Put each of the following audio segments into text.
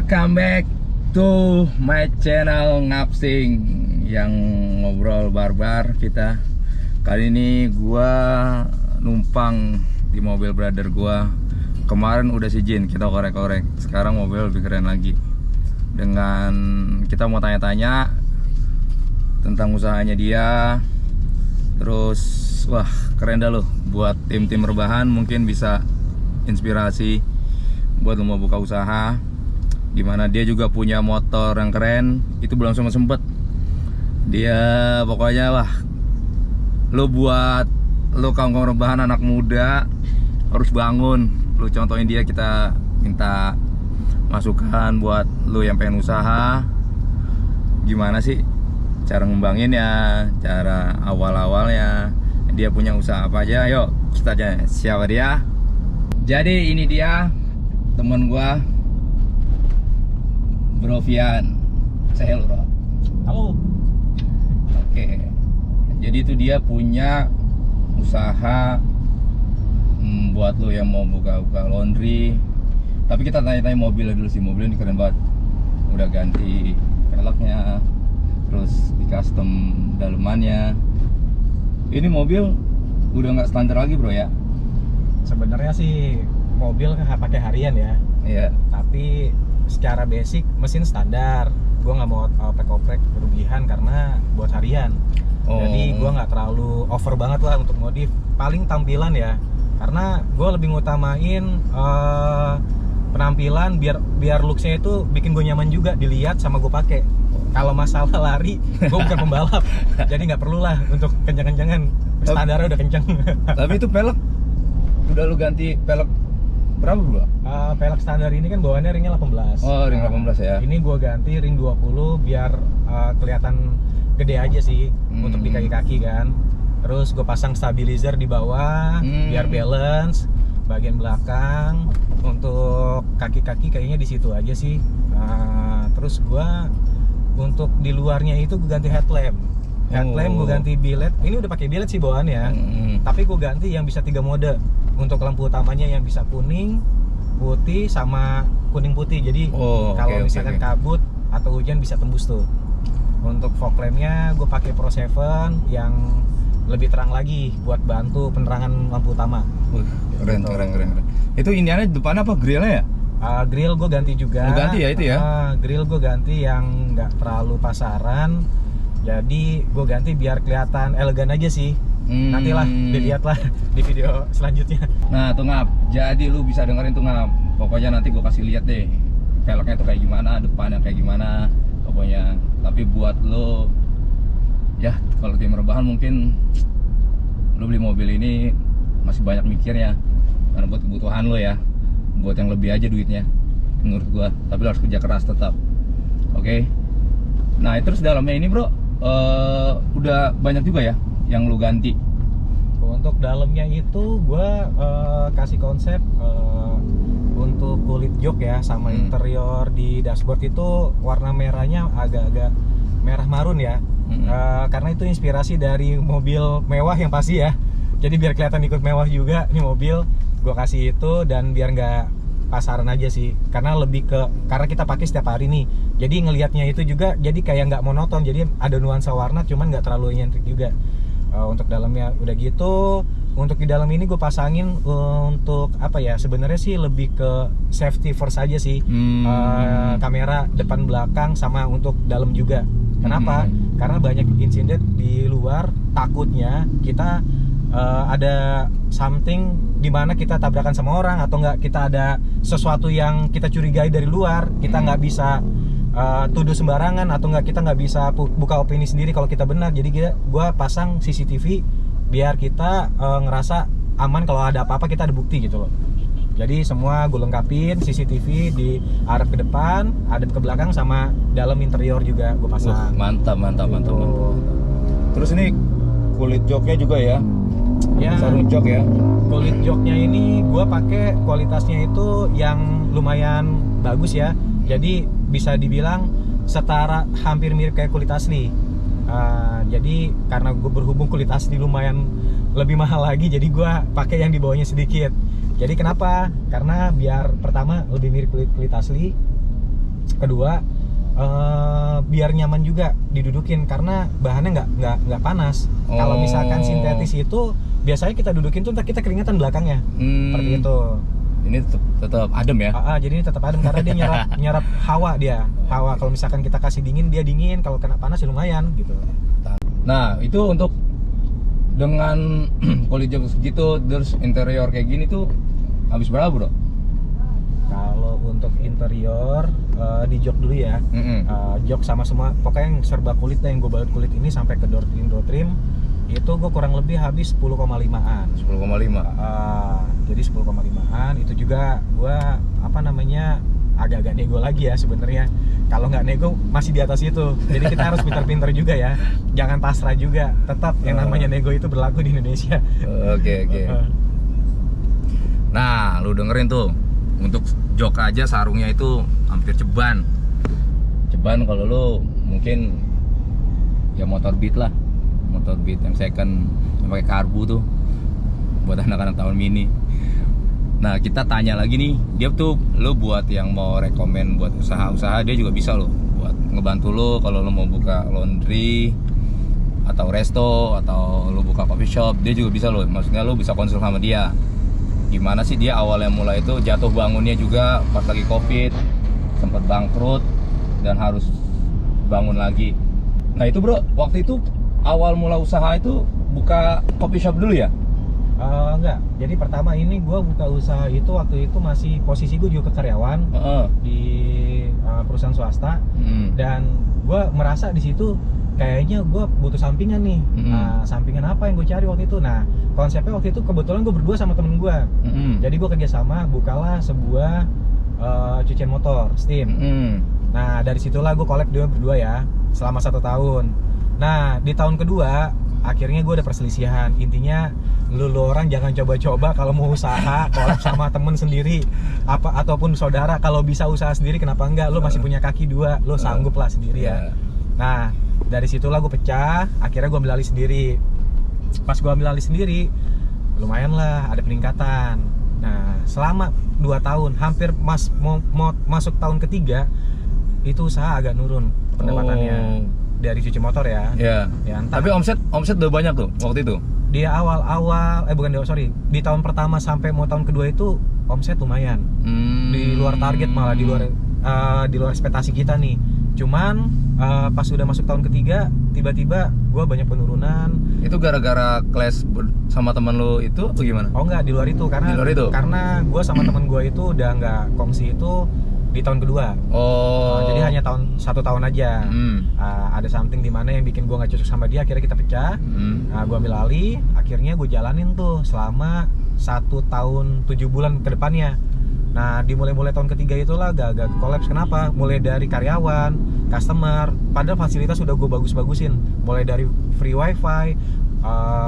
Welcome back to my channel Ngapsing yang ngobrol barbar kita. Kali ini gua numpang di mobil brother gua. Kemarin udah si Jin, kita korek-korek. Sekarang mobil lebih keren lagi. Dengan kita mau tanya-tanya tentang usahanya dia. Terus wah, keren dah loh. Buat tim-tim rebahan mungkin bisa inspirasi buat lo mau buka usaha. Dimana dia juga punya motor yang keren. Itu belum sempet dia pokoknya wah, lo buat lo kaum-kaum rebahan anak muda harus bangun. Lo contohin dia, kita minta masukan buat lo yang pengen usaha. Gimana sih cara ngembanginnya, cara awal-awalnya, dia punya usaha apa aja. Yuk kita tanya siapa dia. Jadi ini dia temen gua, Bro Fian. Say hello, Bro. Halo. Oke. Jadi itu dia punya usaha buat lo yang mau buka laundry. Tapi kita tanya-tanya mobilnya dulu sih. Mobilnya ini keren banget. Udah ganti velgnya, terus di custom dalemannya. Ini mobil udah nggak standar lagi, Bro ya? Sebenarnya sih mobil pakai harian ya. Iya. Tapi secara basic mesin standar. Gue nggak mau oprek-oprek berlebihan karena buat harian. Oh. Jadi gue nggak terlalu over banget lah untuk modif. Paling tampilan ya. Karena gue lebih ngutamain penampilan biar looksnya itu bikin gue nyaman juga dilihat sama gue pakai. Kalau masalah lari, gue bukan pembalap, jadi nggak perlu lah untuk kencang-kencangan. Standarnya udah kencang. Tapi itu pelek udah lu ganti pelek berapa, Bro? Pelek standar ini kan bawaannya ringnya 18. Oh, ring 18 ya. Ini gue ganti ring 20 biar kelihatan gede aja sih untuk di kaki-kaki kan. Terus gue pasang stabilizer di bawah biar balance. Bagian belakang untuk kaki-kaki kayaknya di situ aja sih. Terus gue untuk di luarnya itu gue ganti headlamp. Headlamp gue ganti biled. Ini udah pakai biled sih bawaannya. Tapi gue ganti yang bisa 3 mode. Untuk lampu utamanya yang bisa kuning, putih sama kuning putih. Jadi kalau misalkan kabut atau hujan bisa tembus tuh. Untuk fog lampnya gue pakai Pro 7 yang lebih terang lagi buat bantu penerangan lampu utama. Keren. Itu iniannya depan apa, grillnya ya? Grill gue ganti juga. Ganti ya itu ya? Grill gue ganti yang nggak terlalu pasaran. Jadi gue ganti biar kelihatan elegan aja sih. Nantilah dilihatlah di video selanjutnya. Nah tuh Ngap, jadi lu bisa dengerin tuh Ngap. Pokoknya nanti gue kasih lihat deh velgnya tuh kayak gimana, depannya kayak gimana. Pokoknya tapi buat lu ya, kalau tim rebahan mungkin lu beli mobil ini masih banyak mikirnya. Karena buat kebutuhan lo ya, buat yang lebih aja duitnya menurut gua. Tapi lo harus kerja keras tetap. Oke. Nah terus dalamnya ini, Bro, udah banyak juga ya yang lu ganti. Untuk dalamnya itu gua kasih konsep untuk kulit jok ya, sama interior di dashboard itu warna merahnya agak-agak merah marun ya. Karena itu inspirasi dari mobil mewah yang pasti ya. Jadi biar kelihatan ikut mewah juga nih mobil, gue kasih itu. Dan biar nggak pasaran aja sih, karena lebih ke karena kita pakai setiap hari nih, jadi ngelihatnya itu juga jadi kayak nggak monoton, jadi ada nuansa warna cuman nggak terlalu nyentrik juga. Untuk dalamnya udah gitu. Untuk di dalam ini gue pasangin untuk apa ya, sebenarnya sih lebih ke safety first aja sih. Kamera depan belakang sama untuk dalam juga. Kenapa? Karena banyak insiden di luar, takutnya kita ada something di mana kita tabrakan sama orang, atau enggak kita ada sesuatu yang kita curigai dari luar, kita nggak bisa tuduh sembarangan, atau enggak kita nggak bisa buka opini sendiri kalau kita benar. Jadi gua pasang CCTV biar kita ngerasa aman, kalau ada apa-apa kita ada bukti gitu loh. Jadi semua gue lengkapin, CCTV di arah ke depan, ada ke belakang, sama dalam interior juga gue pasang. Mantap. Terus ini kulit joknya juga ya? Ya, sarung jok ya. Kulit joknya ini gue pakai kualitasnya itu yang lumayan bagus ya. Jadi bisa dibilang setara, hampir mirip kayak kulit asli. Jadi karena gue berhubung kulit asli lumayan lebih mahal lagi, jadi gue pakai yang di bawahnya sedikit. Jadi kenapa? Karena biar pertama lebih mirip kulit asli, Kedua, biar nyaman juga didudukin karena bahannya nggak panas. Kalau misalkan sintetis itu biasanya kita dudukin tuh ntar kita keringetan belakangnya. Seperti itu. Ini tetap adem ya? Jadi ini tetap adem karena dia nyerap hawa dia. Hawa kalau misalkan kita kasih dingin dia dingin, kalau kena panas ya lumayan gitu. Nah, itu untuk dengan kulit jok segitu terus interior kayak gini tuh habis berapa, Bro? Kalau untuk interior di jok dulu ya. Jok sama semua pokoknya yang serba kulit yang gue balut kulit ini sampai ke door trim itu gue kurang lebih habis 10,5an. 10,5. Jadi 10,5an itu juga gue agak-agak nego lagi ya sebenarnya. Kalau nggak nego masih di atas itu. Jadi kita harus pintar-pintar juga ya. Jangan pasrah juga. Tetap yang namanya nego itu berlaku di Indonesia. Oke. Nah, lu dengerin tuh. Untuk jok aja sarungnya itu hampir ceban. Ceban kalau lu mungkin ya motor Beat lah. Motor Beat yang second yang pakai karbu tuh buat anak-anak tahun mini. Nah, kita tanya lagi nih, dia tuh lu buat yang mau rekomen buat usaha-usaha dia juga bisa lo buat ngebantu lo kalau lo mau buka laundry atau resto atau lo buka coffee shop, dia juga bisa lo. Maksudnya lo bisa konsul sama dia. Gimana sih dia awalnya mulai itu jatuh bangunnya juga pas lagi Covid, sempat bangkrut dan harus bangun lagi. Nah, itu Bro, waktu itu awal mula usaha itu buka coffee shop dulu ya? Enggak, jadi pertama ini gue buka usaha itu waktu itu masih posisi gue juga karyawan di perusahaan swasta. Dan gue merasa di situ kayaknya gue butuh sampingan nih. Sampingan apa yang gue cari waktu itu? Nah, konsepnya waktu itu kebetulan gue berdua sama temen gue. Jadi gue kerjasama bukalah sebuah cucian motor steam. Nah, dari situlah gue collab dia berdua ya selama 1 tahun. Nah, di tahun kedua akhirnya gue ada perselisihan. Intinya lu orang jangan coba-coba kalau mau usaha collab sama temen sendiri ataupun saudara. Kalau bisa usaha sendiri kenapa enggak? Lu masih punya kaki 2, lu sanggup lah sendiri ya. Nah, dari situlah gue pecah. Akhirnya gue ambil alih sendiri. Pas gue ambil alih sendiri, lumayan lah ada peningkatan. Nah, selama 2 tahun hampir mau masuk tahun ketiga itu usaha agak nurun pendapatannya. Dari cuci motor ya. Ya tapi omset udah banyak tuh waktu itu. Di awal-awal di tahun pertama sampai mau tahun kedua itu omset lumayan. Di luar target malah di luar ekspektasi kita nih. Cuman pas udah masuk tahun ketiga tiba-tiba gue banyak penurunan. Itu gara-gara clash sama teman lo itu atau gimana? Oh enggak, di luar itu karena gue sama teman gue itu udah nggak kongsi itu di tahun kedua. Jadi hanya 1 tahun aja. Ada something di mana yang bikin gue nggak cocok sama dia, akhirnya kita pecah. Gue ambil alih, akhirnya gue jalanin tuh selama 1 tahun 7 bulan ke depannya. Nah, di mulai tahun ketiga itulah agak kolaps. Kenapa? Mulai dari karyawan, customer, padahal fasilitas udah gue bagus-bagusin. Mulai dari free wifi,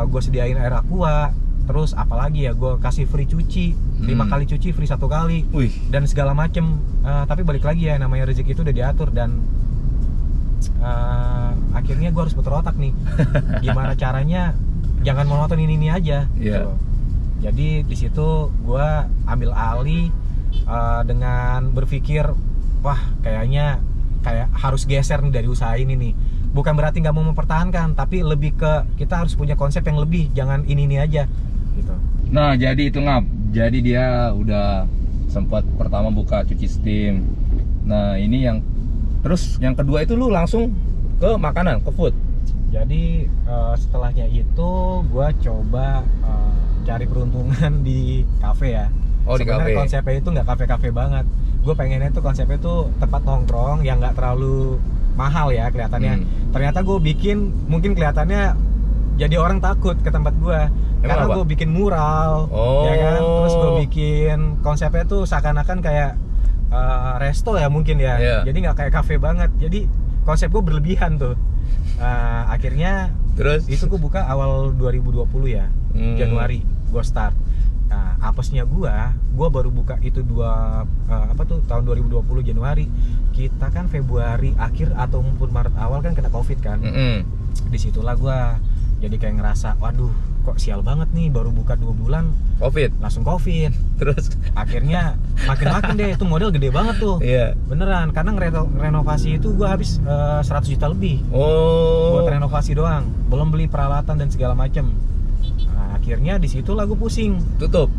gue sediain air aqua, terus apalagi ya, gue kasih free cuci 5 kali cuci free 1 kali. Dan segala macem. Tapi balik lagi ya, namanya rezeki itu udah diatur. Dan akhirnya gue harus putar otak nih. Gimana caranya jangan monoton ini aja gitu. Jadi di situ gue ambil alih dengan berpikir, wah kayaknya harus geser nih dari usaha ini nih. Bukan berarti nggak mau mempertahankan, tapi lebih ke kita harus punya konsep yang lebih, jangan ini aja gitu. Nah, jadi itu Ngap. Jadi dia udah sempat pertama buka cuci steam. Nah, ini terus yang kedua itu lu langsung ke makanan, ke food. Jadi setelahnya itu gua coba cari peruntungan di kafe ya. Di kafe. Konsepnya itu nggak kafe-kafe banget. Gue pengennya tuh konsepnya tuh tempat nongkrong yang nggak terlalu mahal ya kelihatannya. Ternyata gue bikin mungkin kelihatannya jadi orang takut ke tempat gue. Karena gue bikin mural, ya kan. Terus gue bikin konsepnya tuh seakan-akan kayak resto ya mungkin ya. Jadi nggak kayak kafe banget. Jadi konsep gue berlebihan tuh. Akhirnya terus itu gue buka awal 2020 ya, Januari gue start. Nah, apesnya gue baru buka itu tahun 2020 Januari. Kita kan Februari akhir ataupun Maret awal kan kena Covid kan. Disitulah gue jadi kayak ngerasa, waduh kok sial banget nih, baru buka 2 bulan Covid. langsung Covid. Terus Akhirnya makin deh, itu model gede banget tuh. iya. Beneran, karena renovasi itu gua habis 100 juta lebih Oh. buat renovasi doang, belum beli peralatan dan segala macem. Nah, akhirnya di situ lah gue pusing, tutup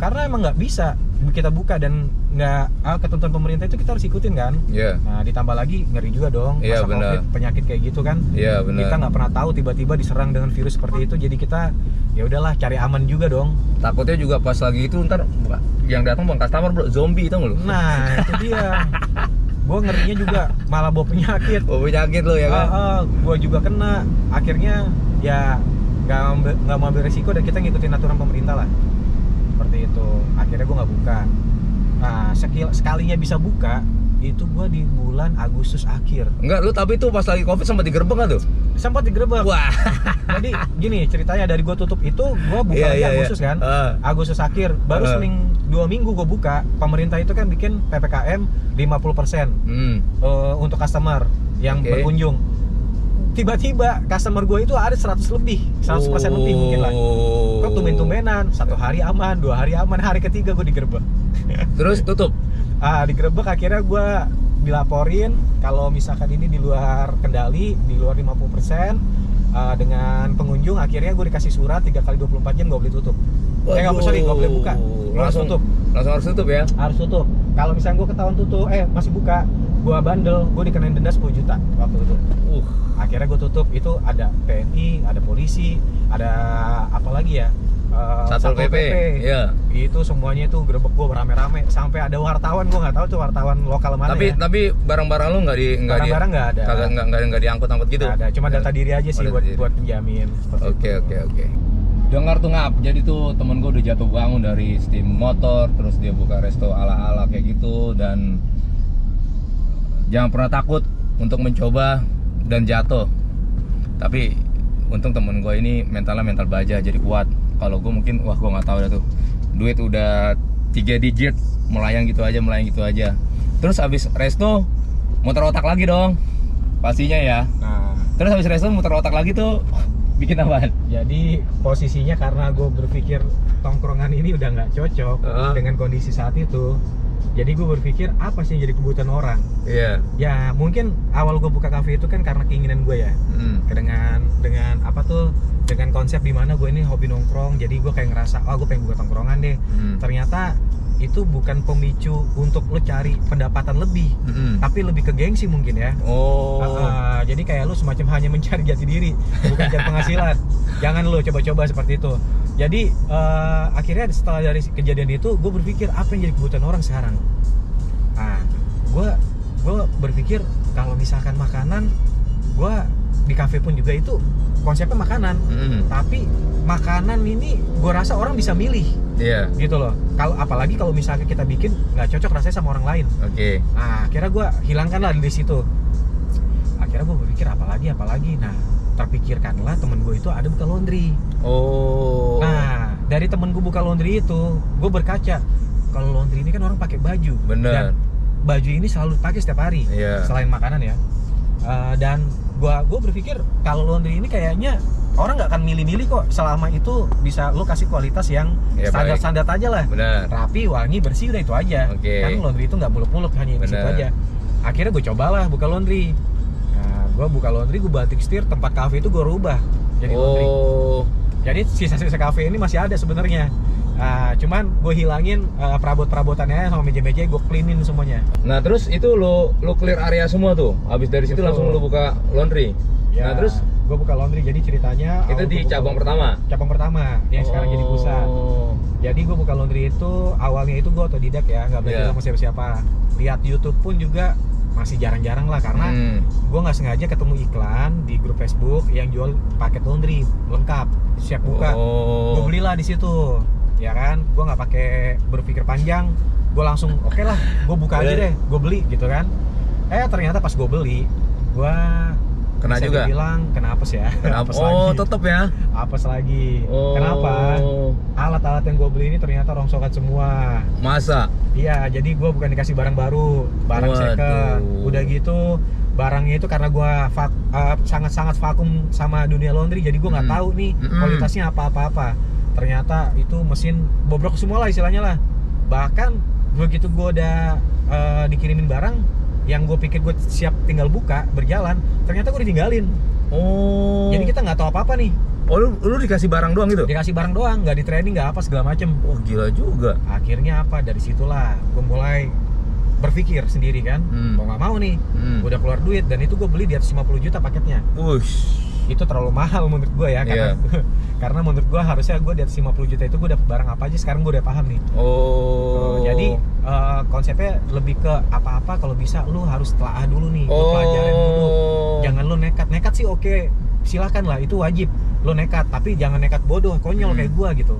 karena emang nggak bisa kita buka dan nggak ketentuan pemerintah itu kita harus ikutin kan. Iya. Nah, ditambah lagi ngeri juga dong, Iya, masa benar. Covid, penyakit kayak gitu kan. Iya, benar. Kita nggak pernah tahu tiba-tiba diserang dengan virus seperti itu, jadi kita ya udahlah cari aman juga dong. Takutnya juga pas lagi itu ntar yang datang bang customer bro zombie tau nggak lu? Nah, itu dia. Gue ngerinya juga malah bawa penyakit. Oh penyakit lo ya kan? Gue juga kena. Akhirnya ya nggak mau ambil resiko dan kita ngikutin aturan pemerintah lah. Seperti itu. Akhirnya gue nggak buka. Nah, sekalinya bisa buka itu gue di bulan Agustus akhir. Enggak, lu tapi tuh pas lagi Covid sempat digerebek kan tuh? Sempat digerebek. Wah. Jadi gini ceritanya, dari gue tutup itu gue buka lagi Agustus kan. Agustus akhir. Baru 2 minggu gue buka. Pemerintah itu kan bikin PPKM 50% untuk customer yang berkunjung. Tiba-tiba customer gue itu ada 100 lebih, 100% lebih mungkin lah. Kok tumben-tumbenan, 1 hari aman, 2 hari aman, hari ketiga gue digerebek. Terus tutup? Digerebek, akhirnya gue dilaporin kalau misalkan ini di luar kendali, di luar 50% dengan pengunjung. Akhirnya gue dikasih surat 3 kali 24 jam gak boleh tutup. Nggak boleh buka, langsung tutup. Langsung harus tutup ya? Harus tutup. Kalau misalnya gue ketahuan tutup, masih buka, gue bandel, gue dikenain denda 10 juta waktu itu. Akhirnya gue tutup. Itu ada TNI, ada polisi, ada apa lagi ya? Satpol PP. Iya. Itu semuanya itu gerebek gue rame-rame. Sampai ada wartawan, gue nggak tahu tuh wartawan lokal mana. Tapi barang-barang lu nggak barang-barang nggak ada. Nggak diangkut-angkut gitu. Nggak ada. Cuma data diri aja sih buat penjamin. Oke. Dengar tuh ngap. Jadi tuh temen gue udah jatuh bangun dari steam motor, terus dia buka resto ala-ala kayak gitu. Dan jangan pernah takut untuk mencoba dan jatuh. Tapi untung temen gue ini mental baja, jadi kuat. Kalau gue mungkin gue nggak tahu dah tuh, duit udah 3 digit melayang gitu aja. Terus abis resto muter otak lagi dong pastinya ya. Nah, terus abis resto muter otak lagi tuh bikin apaan? Jadi posisinya karena gue berpikir tongkrongan ini udah nggak cocok dengan kondisi saat itu. Jadi gue berpikir apa sih yang jadi kebutuhan orang? Iya. Ya mungkin awal gue buka kafe itu kan karena keinginan gue ya. Dengan apa tuh? Dengan konsep dimana gue ini hobi nongkrong. Jadi gue kayak ngerasa, gue pengen buka tongkrongan deh. Ternyata itu bukan pemicu untuk lo cari pendapatan lebih, tapi lebih ke gengsi mungkin ya. Jadi kayak lo semacam hanya mencari jati diri, bukan cari penghasilan. Jangan lo coba-coba seperti itu. Jadi akhirnya setelah dari kejadian itu gue berpikir apa yang jadi kebutuhan orang sekarang. Nah, gue berpikir kalau misalkan makanan, gue di kafe pun juga itu konsepnya makanan. Tapi makanan ini gue rasa orang bisa milih. Iya. Gitu loh. Kalau apalagi kalau misalnya kita bikin nggak cocok rasanya sama orang lain. Oke. Nah, akhirnya gue hilangkan lah di situ. Akhirnya gue berpikir apalagi. Nah, terpikirkanlah temen gue itu ada buka laundry. Nah, dari temen gue buka laundry itu, gue berkaca kalau laundry ini kan orang pakai baju. Bener. Dan baju ini selalu pakai setiap hari. Iya. Selain makanan ya. Dan gue berpikir kalau laundry ini kayaknya orang nggak akan milih-milih kok, selama itu bisa lo kasih kualitas yang standar-standar aja lah. Bener. Rapi, wangi, bersih, udah itu aja. Kan laundry itu nggak muluk-muluk, hanya di situ aja. Akhirnya gue cobalah buka laundry. Nah, gue buka laundry, gue banting setir, tempat kafe itu gue rubah jadi laundry. Jadi sisa-sisa kafe ini masih ada sebenarnya. Cuman gue hilangin perabot-perabotannya sama meja-meja, gue cleanin semuanya. Nah terus itu lo clear area semua tuh. Habis dari situ langsung lo buka laundry. Ya, nah terus gue buka laundry. Jadi ceritanya itu di cabang pertama yang sekarang jadi pusat. Jadi gue buka laundry itu awalnya itu gue otodidak ya, nggak belajar sama siapa-siapa. Lihat YouTube pun juga masih jarang-jarang lah, karena gue nggak sengaja ketemu iklan di grup Facebook yang jual paket laundry lengkap siap buka. Gue belilah di situ, ya kan. Gue nggak pakai berpikir panjang, gue langsung oke lah, gue buka aja deh, gue beli gitu kan. Ternyata pas gue beli, gue Kena bisa juga? dibilang kena apes ya. Kenapa? Apes Oh, lagi. tetep ya. Apes lagi. Oh. Kenapa? Alat-alat yang gue beli ini ternyata rongsokan semua. Masa? Iya, jadi gue bukan dikasih barang baru, barang Waduh. second. Udah gitu, barangnya itu karena gue sangat-sangat vakum sama dunia laundry, jadi gue nggak tahu nih kualitasnya apa-apa. Ternyata itu mesin bobrok semua lah istilahnya lah. Bahkan begitu gue udah dikirimin barang, yang gue pikir gue siap tinggal buka, berjalan, ternyata gue ditinggalin. Oh. Jadi kita nggak tahu apa-apa nih. Oh, lu dikasih barang doang gitu? Dikasih barang doang, nggak di training, nggak apa segala macem. Oh, gila juga. Akhirnya apa, dari situlah gue mulai berpikir sendiri kan, mau nggak mau nih, udah keluar duit, dan itu gue beli di atas 50 juta paketnya. Wush. Itu terlalu mahal menurut gue ya, karena karena menurut gue harusnya gue di atas 50 juta itu gue dapat barang apa aja, sekarang gue udah paham nih. Jadi konsepnya lebih ke apa-apa kalau bisa lu harus telaah dulu nih, lu pelajarin dulu. Jangan lu nekat sih oke, silakan lah, itu wajib lu nekat, tapi jangan nekat bodoh, konyol kayak gue gitu.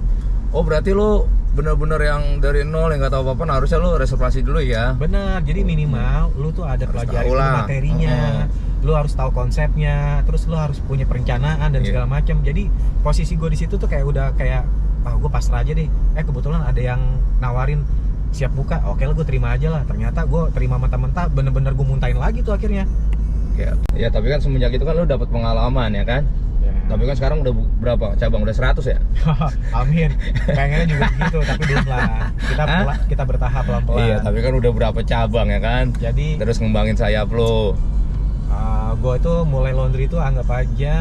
Oh, berarti lu bener-bener yang dari nol yang nggak tahu apa-apa, harusnya lu reservasi dulu ya. Bener, jadi minimal lu tuh ada pelajaran materinya, lu harus tahu konsepnya, terus lu harus punya perencanaan dan segala macam. Jadi posisi gue di situ tuh kayak udah kayak, gue pasrah aja deh. Kebetulan ada yang nawarin siap buka, oke lah gue terima aja lah. Ternyata gue terima mentah-mentah, bener-bener gue muntahin lagi tuh akhirnya. Ya, tapi kan semenjak itu kan lu dapat pengalaman ya kan. Tapi kan sekarang udah berapa cabang? Udah 100 ya? Amin. Pengennya juga gitu, tapi belum lah. Kita bertahap pelan-pelan. Iya, tapi kan udah berapa cabang ya kan? Jadi terus ngembangin sayap lo. Gue itu mulai laundry itu anggap aja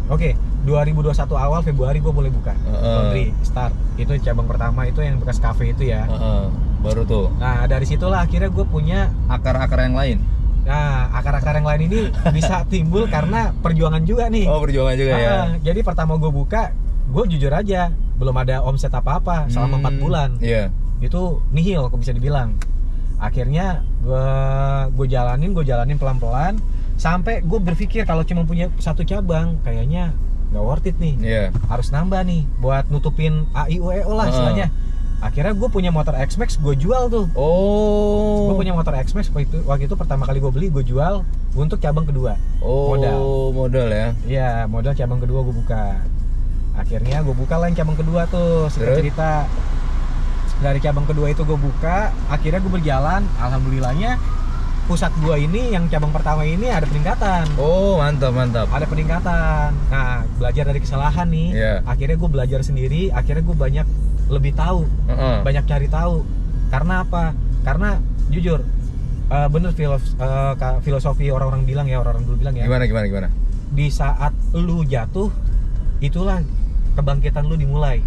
2021 awal Februari gue mulai buka laundry start. Itu cabang pertama itu yang bekas cafe itu ya. Baru tuh. Nah, dari situlah akhirnya gue punya akar-akar yang lain. Nah, akar-akar yang lain ini bisa timbul karena perjuangan juga nih. Oh, perjuangan juga ya. Jadi pertama gue buka, gue jujur aja belum ada omset apa-apa selama 4 bulan. Iya. Itu nihil, kok bisa dibilang. Akhirnya gue jalanin pelan-pelan sampai gue berpikir kalau cuma punya satu cabang kayaknya nggak worth it nih. Iya. Harus nambah nih buat nutupin AIUEO lah istilahnya. Akhirnya gue punya motor X-Max, gue jual tuh. Oh. Gue punya motor X-Max waktu itu pertama kali gue beli, gue jual untuk cabang kedua. Oh, modal ya? Iya, modal cabang kedua gue buka. Akhirnya gue buka lah yang cabang kedua tuh, cerita. Dari cabang kedua itu gue buka, akhirnya gue berjalan. Alhamdulillahnya pusat gue ini yang cabang pertama ini ada peningkatan. Oh, mantap. Ada peningkatan. Nah, belajar dari kesalahan nih. Yeah. Akhirnya gue belajar sendiri. Akhirnya gue banyak lebih tahu, banyak cari tahu. Karena apa? Karena jujur, bener filosofi orang-orang bilang ya, orang-orang dulu bilang ya. Gimana? Di saat lu jatuh, itulah kebangkitan lu dimulai.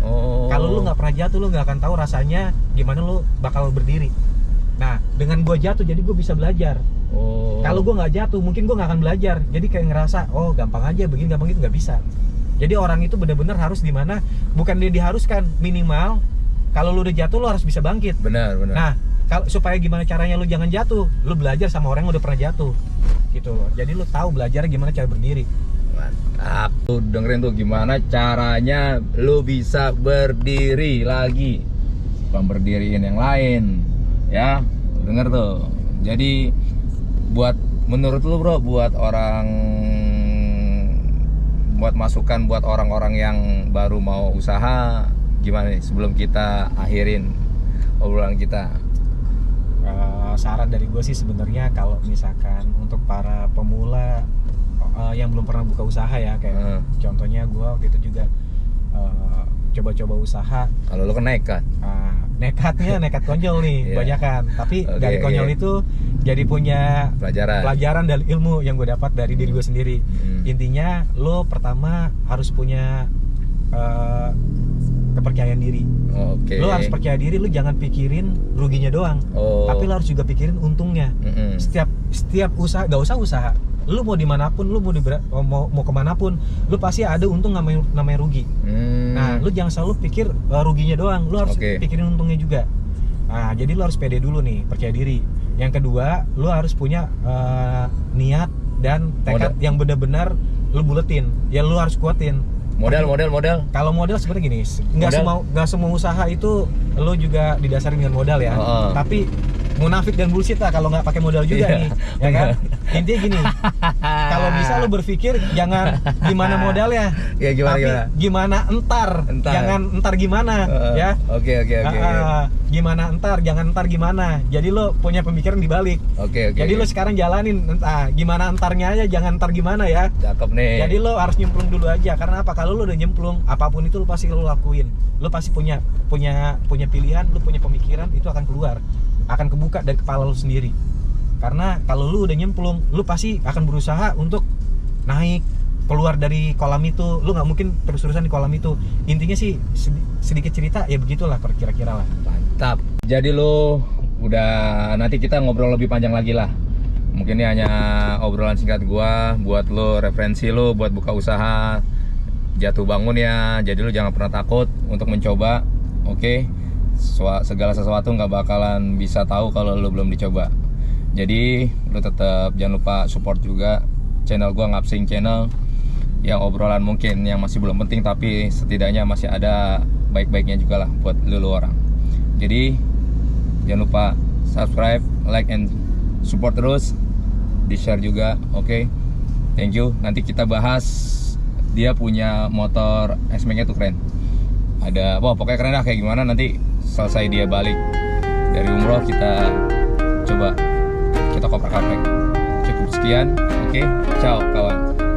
Kalau lu nggak pernah jatuh, lu nggak akan tahu rasanya gimana lu bakal berdiri. Nah, dengan gue jatuh, jadi gue bisa belajar. Kalau gue nggak jatuh, mungkin gue nggak akan belajar. Jadi kayak ngerasa, gampang aja, begini gampang itu, nggak bisa. Jadi orang itu benar-benar harus dimana, bukan dia diharuskan, minimal kalau lu udah jatuh lu harus bisa bangkit. Benar. Nah, supaya gimana caranya lu jangan jatuh, lu belajar sama orang yang udah pernah jatuh, gitu loh. Jadi lu tahu belajar gimana cara berdiri. Mantap. Tuh dengerin tuh gimana caranya lu bisa berdiri lagi, bukan berdiriin yang lain, ya. Denger tuh. Jadi menurut lu bro, buat masukan buat orang-orang yang baru mau usaha, gimana nih sebelum kita akhirin obrolan kita? Saran dari gue sih sebenarnya kalau misalkan untuk para pemula yang belum pernah buka usaha ya, kayak contohnya gue waktu itu juga coba-coba usaha. Kalau lo kan nekat. Nekat konyol nih, banyakan. Tapi dari konyol itu jadi punya pelajaran dan ilmu yang gue dapat dari diri gue sendiri. Intinya lo pertama harus punya kepercayaan diri. Lo harus percaya diri, lo jangan pikirin ruginya doang, tapi lo harus juga pikirin untungnya. Setiap usaha, gak usah usaha, lu mau dimanapun, lu mau kemanapun, lu pasti ada untung namanya rugi. Nah, lu jangan selalu pikir ruginya doang, lu harus pikirin untungnya juga. Nah, jadi lu harus pede dulu nih, percaya diri. Yang kedua, lu harus punya niat dan tekad yang benar-benar lu buletin. Ya lu harus kuatin. Modal. Kalau modal sebenarnya gini, nggak semua usaha itu lu juga didasari dengan modal ya. Tapi munafik dan bullshit lah kalau nggak pakai modal juga Iya. nih, ya kan? Intinya gini, kalau bisa lu berpikir jangan gimana modalnya, Ya, gimana, tapi gimana? gimana entar, jangan entar gimana, ya. Oke. Gimana entar, jangan entar gimana. Jadi lo punya pemikiran dibalik. Oke. Jadi lo sekarang jalanin, gimana entarnya aja, jangan entar gimana ya. Cakep nih. Jadi lo harus nyemplung dulu aja. Karena apa? Kalau lo udah nyemplung, apapun itu lo pasti lo lakuin. Lo pasti punya pilihan, lo punya pemikiran, itu akan keluar, akan kebuka dari kepala lo sendiri. Karena kalau lo udah nyemplung, lo pasti akan berusaha untuk naik, keluar dari kolam itu. Lo nggak mungkin terus-terusan di kolam itu. Intinya sih sedikit cerita ya begitulah kira-kira lah. Mantap. Jadi lo udah, nanti kita ngobrol lebih panjang lagi lah. Mungkin ini hanya obrolan singkat gua buat lo, referensi lo buat buka usaha, jatuh bangun ya. Jadi lo jangan pernah takut untuk mencoba. Oke. Segala sesuatu nggak bakalan bisa tahu kalau lo belum dicoba. Jadi lo tetap jangan lupa support juga channel gua, Ngapsing Channel, yang obrolan mungkin yang masih belum penting tapi setidaknya masih ada baik-baiknya juga lah buat lo orang. Jadi jangan lupa subscribe, like, and support terus, di share juga. Oke. Thank you. Nanti kita bahas, dia punya motor S-Max-nya tuh keren. Ada, pokoknya keren lah kayak gimana. Nanti selesai dia balik dari umroh, kita coba, kita koprak-koprak. Cukup sekian. Oke. Ciao kawan.